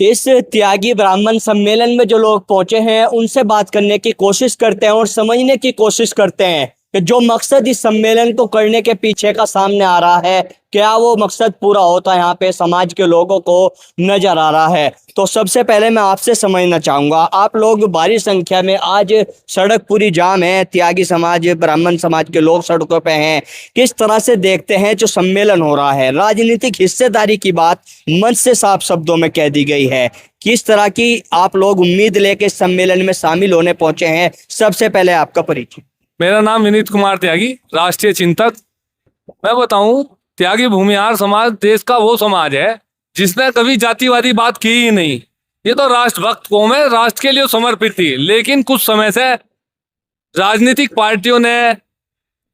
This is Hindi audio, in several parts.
इस त्यागी ब्राह्मण सम्मेलन में जो लोग पहुंचे हैं उनसे बात करने की कोशिश करते हैं और समझने की कोशिश करते हैं कि जो मकसद इस सम्मेलन को करने के पीछे का सामने आ रहा है, क्या वो मकसद पूरा होता है यहाँ पे समाज के लोगों को नजर आ रहा है। तो सबसे पहले मैं आपसे समझना चाहूँगा, आप लोग भारी संख्या में आज सड़क पूरी जाम है, त्यागी समाज ब्राह्मण समाज के लोग सड़कों पे हैं, किस तरह से देखते हैं जो सम्मेलन हो रहा है? राजनीतिक हिस्सेदारी की बात मंच से साफ शब्दों में कह दी गई है, किस तरह की आप लोग उम्मीद लेके इस सम्मेलन में शामिल होने पहुंचे हैं? सबसे पहले आपका परिचय। मेरा नाम विनीत कुमार त्यागी, राष्ट्रीय चिंतक। मैं बताऊं, त्यागी भूमिहार समाज देश का वो समाज है जिसने कभी जातिवादी बात की ही नहीं। ये तो राष्ट्रभक्त कौम है, राष्ट्र के लिए समर्पित थी। लेकिन कुछ समय से राजनीतिक पार्टियों ने,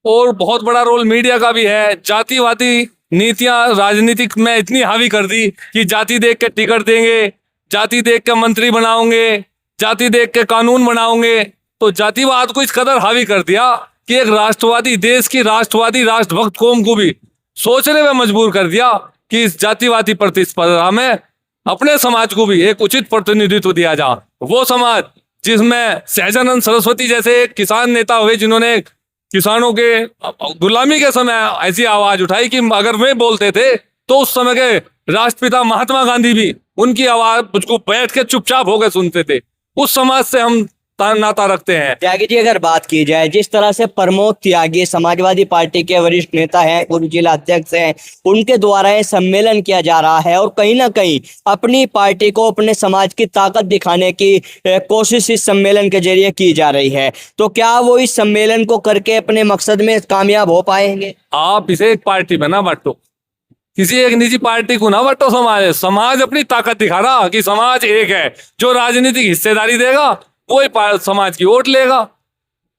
और बहुत बड़ा रोल मीडिया का भी है, जातिवादी नीतियां राजनीतिक में इतनी हावी कर दी कि जाति देख के टिकट देंगे, जाति देख के मंत्री बनाओगे, जाति देख के कानून बनाओगे। तो जातिवाद को इस कदर हावी कर दिया कि एक राष्ट्रवादी देश की राष्ट्रवादी राष्ट्रभक्त कौम को भी सोचने में मजबूर कर दिया कि इस जातिवादी प्रतिस्पर्धा में अपने समाज को भी एक उचित प्रतिनिधित्व दिया जा। वो समाज जिसमें सहजानंद सरस्वती जैसे एक किसान नेता हुए जिन्होंने किसानों के गुलामी के समय ऐसी आवाज उठाई कि अगर वे बोलते थे तो उस समय के राष्ट्रपिता महात्मा गांधी भी उनकी आवाज को बैठ के चुपचाप होकर सुनते थे। उस समाज से हम नाता रखते हैं। त्यागी जी, अगर बात की जाए, जिस तरह से प्रमोद त्यागी समाजवादी पार्टी के वरिष्ठ नेता हैं, पूर्व जिला अध्यक्ष हैं, उनके द्वारा ये सम्मेलन किया जा रहा है और कहीं ना कहीं अपनी पार्टी को, अपने समाज की ताकत दिखाने की कोशिश इस सम्मेलन के जरिए की जा रही है, तो क्या वो इस सम्मेलन को करके अपने मकसद में कामयाब हो पाएंगे? आप इसे एक पार्टी में ना बांटो, किसी एक निजी पार्टी को ना बांटो। समाज अपनी ताकत दिखा रहा कि समाज एक है। जो राजनीतिक हिस्सेदारी देगा वही समाज की वोट लेगा।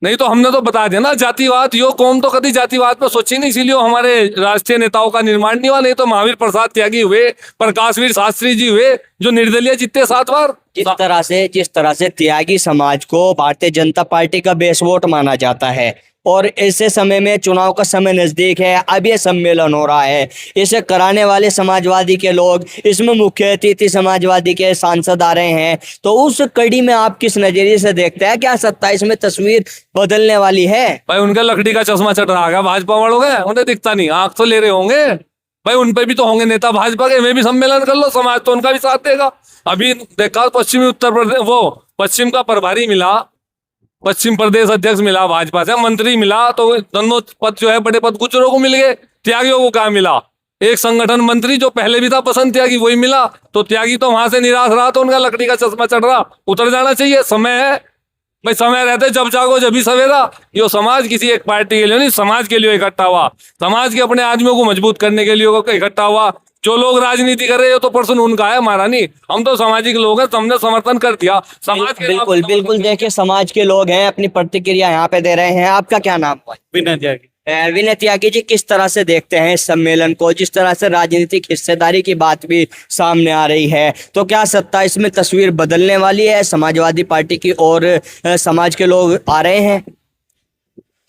नहीं तो हमने तो बता दिया ना, जातिवाद, यो कौम तो कभी जातिवाद पर सोची नहीं, इसीलिए हमारे राष्ट्रीय नेताओं का निर्माण नहीं हुआ। नहीं तो महावीर प्रसाद त्यागी हुए, प्रकाशवीर शास्त्री जी हुए जो निर्दलीय जीते 7 बार। जिस तरह से त्यागी समाज को भारतीय जनता पार्टी का बेस वोट माना जाता है और ऐसे समय में चुनाव का समय नजदीक है, अब ये सम्मेलन हो रहा है, इसे कराने वाले समाजवादी के लोग, इसमें मुख्य अतिथि समाजवादी के सांसद आ रहे हैं, तो उस कड़ी में आप किस नजरिए से देखते हैं? क्या 27 में तस्वीर बदलने वाली है? भाई उनका लकड़ी का चश्मा चढ़ रहा है भाजपा वालों के, उन्हें दिखता नहीं, आंख तो ले रहे होंगे भाई। उन पे भी तो होंगे नेता भाजपा के, वे भी सम्मेलन कर लो, समाज तो उनका भी साथ देगा। अभी देखा पश्चिमी उत्तर प्रदेश, वो पश्चिम का प्रभारी मिला, पश्चिम प्रदेश अध्यक्ष मिला भाजपा से, मंत्री मिला, तो दोनों पद जो है बड़े पद गुजरों को मिल गए। त्यागियों को क्या मिला? एक संगठन मंत्री जो पहले भी था पसंद त्यागी, वही मिला। तो त्यागी तो वहां से निराश रहा, तो उनका लकड़ी का चश्मा चढ़ रहा, उतर जाना चाहिए। समय है भाई, समय रहते जब जागो जब भी सवेरा। यो समाज किसी एक पार्टी के लिए नहीं, समाज के लिए इकट्ठा हुआ, समाज के अपने आदमियों को मजबूत करने के लिए इकट्ठा हुआ। जो लोग राजनीति कर रहे हो तो पर्सन उनका है, हमारा नहीं। हम तो सामाजिक लोग हैं, हमने समर्थन कर दिया समाज के। बिल्कुल देखिए, समाज के लोग हैं, अपनी प्रतिक्रिया यहाँ पे दे रहे हैं। आपका क्या नाम है? विनय त्यागी। विनय त्यागी जी, किस तरह से देखते हैं इस सम्मेलन को? जिस तरह से राजनीतिक हिस्सेदारी की बात भी सामने आ रही है, तो क्या 27 में तस्वीर बदलने वाली है समाजवादी पार्टी की और समाज के लोग आ रहे हैं?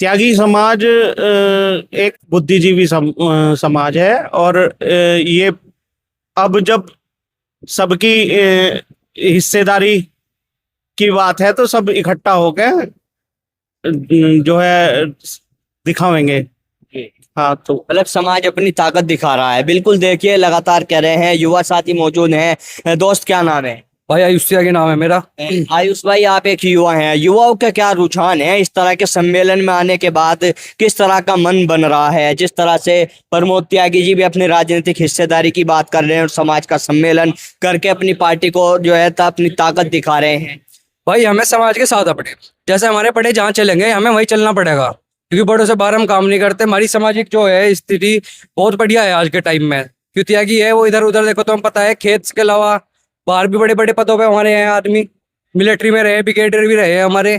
त्यागी समाज एक बुद्धिजीवी समाज है और ये अब जब सबकी हिस्सेदारी की बात है तो सब इकट्ठा होकर जो है दिखावेंगे। हाँ, तो मतलब समाज अपनी ताकत दिखा रहा है। बिल्कुल देखिए, लगातार कह रहे हैं, युवा साथी मौजूद हैं। दोस्त, क्या नाम है? भाई आयुष त्यागी नाम है मेरा। आयुष भाई, आप एक युवा हैं, युवाओं का क्या रुझान है इस तरह के सम्मेलन में आने के बाद? किस तरह का मन बन रहा है? जिस तरह से प्रमोद त्यागी जी भी अपनी राजनीतिक हिस्सेदारी की बात कर रहे हैं और समाज का सम्मेलन करके अपनी पार्टी को जो है अपनी ताकत दिखा रहे हैं। भाई हमें समाज के साथ अपने, जैसे हमारे पढ़े जहाँ चलेंगे हमें वही चलना पड़ेगा, क्योंकि बड़ों से बाहर हम काम नहीं करते। हमारी सामाजिक जो है स्थिति बहुत बढ़िया है आज के टाइम में। क्यों त्यागी है वो इधर उधर देखो तो हम पता है, खेत के अलावा बाहर भी बड़े बड़े पदों पे हमारे हैं आदमी, मिलिट्री में रहे, ब्रिगेडियर भी रहे हमारे।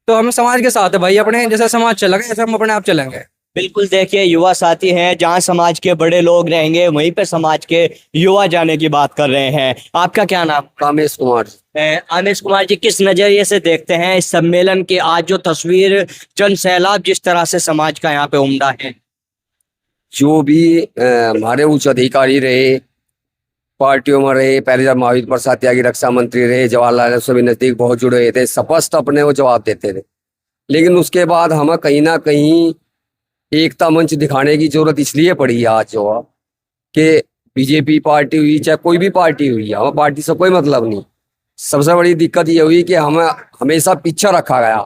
तो हम समाज के साथ है भाई, अपने जैसा समाज चलेगा ऐसे हम अपने आप चलेंगे। बिल्कुल देखिए, युवा साथी हैं, जहां समाज के बड़े लोग रहेंगे वहीं पे समाज के युवा जाने की बात कर रहे हैं। आपका क्या नाम? रामेश कुमार। आमेश कुमार जी, किस नजरिए से देखते हैं इस सम्मेलन की आज जो तस्वीर, जन सैलाब जिस तरह से समाज का यहाँ पे उमड़ा है? जो भी हमारे उच्च अधिकारी रहे पार्टियों में रहे, पहले जब महावीर प्रसाद त्यागी रक्षा मंत्री रहे, जवाहरलाल नेहरू सभी नजदीक बहुत जुड़े हुए थे, स्पष्ट अपने वो जवाब देते थे। लेकिन उसके बाद हमें कहीं ना कहीं एकता मंच दिखाने की जरूरत इसलिए पड़ी आज जो है कि बीजेपी पार्टी हुई चाहे कोई भी पार्टी हुई, हमें पार्टी से कोई मतलब नहीं। सबसे बड़ी दिक्कत ये हुई कि हमें हमेशा पीछे रखा गया,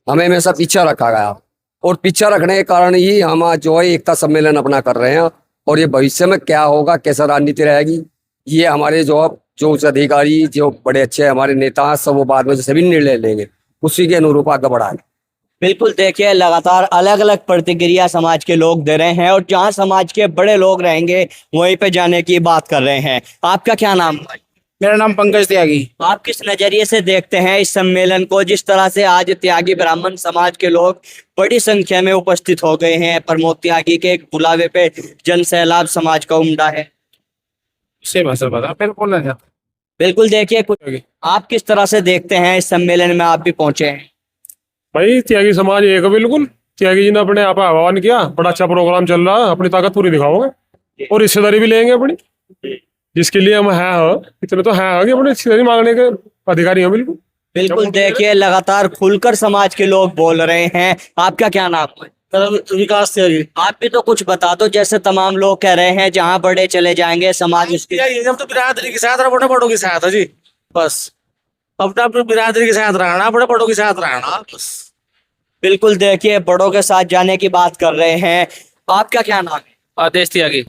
हमें हमेशा पीछे रखा गया, और पीछे रखने के कारण ही हम आज जो है एकता सम्मेलन अपना कर रहे हैं। और ये भविष्य में क्या होगा, कैसा राजनीति रहेगी, ये हमारे जो उच्च अधिकारी जो बड़े अच्छे हमारे नेता हैं सब वो बाद में सभी निर्णय लेंगे, उसी के अनुरूप आगे बढ़ाएंगे। बिल्कुल, देखिए लगातार अलग अलग प्रतिक्रिया समाज के लोग दे रहे हैं और जहां समाज के बड़े लोग रहेंगे वहीं पे जाने की बात कर रहे हैं। आपका क्या नाम है? मेरा नाम पंकज त्यागी। आप किस नजरिए से देखते हैं इस सम्मेलन को, जिस तरह से आज त्यागी ब्राह्मण समाज के लोग बड़ी संख्या में उपस्थित हो गए हैं, प्रमोद त्यागी के एक बुलावे पे जन सैलाब समाज का उमड़ा है। बिल्कुल, देखिए कुछ आप किस तरह से देखते हैं इस सम्मेलन में, आप भी पहुंचे हैं। भाई त्यागी समाज एक है बिल्कुल। त्यागी जी ने अपने आप आह्वान किया, बड़ा अच्छा प्रोग्राम चल रहा है, अपनी ताकत पूरी दिखाओगे और हिस्सेदारी भी लेंगे अपनी, जिसके लिए हम हैं, इतने तो हैं कि अपनी हिस्सेदारी मांगने के अधिकारी हैं बिल्कुल। बिल्कुल, देखिए लगातार खुलकर समाज के लोग बोल रहे हैं। आपका क्या नाम है? विकास त्यागी। आप भी तो कुछ बता दो, जैसे तमाम लोग कह रहे हैं जहां बड़े चले जाएंगे समाज उसके जब तो बिरादरी के साथ रहो, बड़े बड़ों के साथ है जी, बस अपना अपनी बिरादरी के साथ रहना, बड़े बड़ों के साथ रहना बस। बिल्कुल, देखिए बड़ों के साथ जाने की बात कर रहे हैं। आपका क्या नाम है? आदेश त्यागी।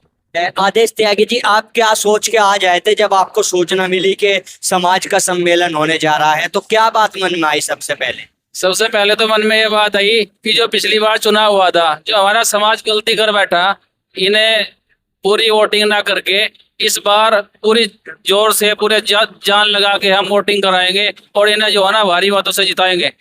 आदेश त्यागी जी, आप क्या सोच के आ जाए थे जब आपको सूचना मिली कि समाज का सम्मेलन होने जा रहा है, तो क्या बात मन में आई सबसे पहले? सबसे पहले तो मन में ये बात आई कि जो पिछली बार चुनाव हुआ था, जो हमारा समाज गलती कर बैठा, इन्हें पूरी वोटिंग ना करके इस बार पूरी जोर से पूरे जान लगा के हम वोटिंग कराएंगे और इन्हें जो है ना भारी बातों से जिताएंगे।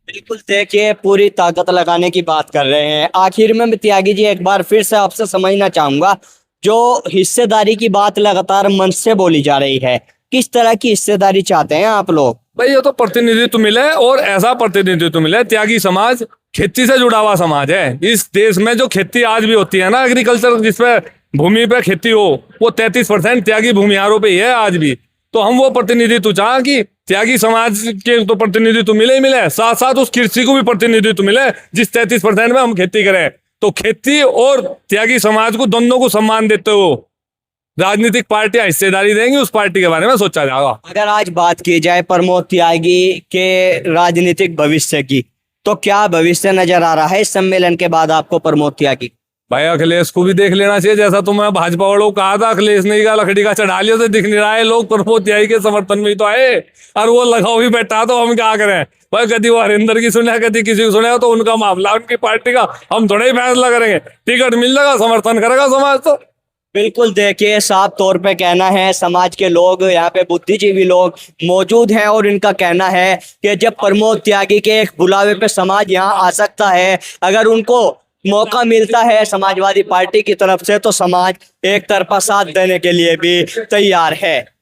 बिल्कुल, देखिए पूरी ताकत लगाने की बात कर रहे हैं। आखिर में त्यागी जी एक बार फिर से आपसे समझना चाहूंगा, जो हिस्सेदारी की बात लगातार मंच से बोली जा रही है, किस तरह की हिस्सेदारी चाहते हैं आप लोग? भाई ये तो प्रतिनिधित्व मिले, और ऐसा प्रतिनिधित्व मिले। त्यागी समाज खेती से जुड़ा हुआ समाज है। इस देश में जो खेती आज भी होती है ना, एग्रीकल्चर जिसपे भूमि पे खेती हो, वो 33% त्यागी भूमिहारों पे ही है आज भी। तो हम वो प्रतिनिधित्व चाहें कि त्यागी समाज के तो प्रतिनिधित्व मिले ही मिले, साथ साथ उस कृषि को भी प्रतिनिधित्व मिले जिस 33% में हम खेती करें। तो खेती और त्यागी समाज को दोनों को सम्मान देते हो राजनीतिक पार्टियां हिस्सेदारी देंगी, उस पार्टी के बारे में सोचा जाएगा। अगर आज बात की जाए प्रमोद त्यागी के राजनीतिक भविष्य की, तो क्या भविष्य नजर आ रहा है इस सम्मेलन के बाद आपको प्रमोद त्यागी? भाई अखिलेश को भी देख लेना चाहिए, जैसा तुमने भाजपा वालों को कहा था, अखिलेश ने का लकड़ी का चढ़ा लिया तो दिख नहीं रहा है। लोग प्रमोद त्यागी के समर्थन में ही तो आए, और वो लगाओ ही बैठा, तो हम क्या करें भाई? कभी वो हरिंदर की सुने, कभी किसी को सुने, तो उनका मामला, उनकी पार्टी का, हम थोड़ा ही फैसला करेंगे। टिकट मिल जाएगा, समर्थन करेगा समाज। तो बिल्कुल, देखिए साफ तौर पे कहना है, समाज के लोग यहाँ पे बुद्धिजीवी लोग मौजूद हैं और इनका कहना है कि जब प्रमोद त्यागी के एक बुलावे पे समाज यहाँ आ सकता है, अगर उनको मौका मिलता है समाजवादी पार्टी की तरफ से, तो समाज एक तरफा साथ देने के लिए भी तैयार है।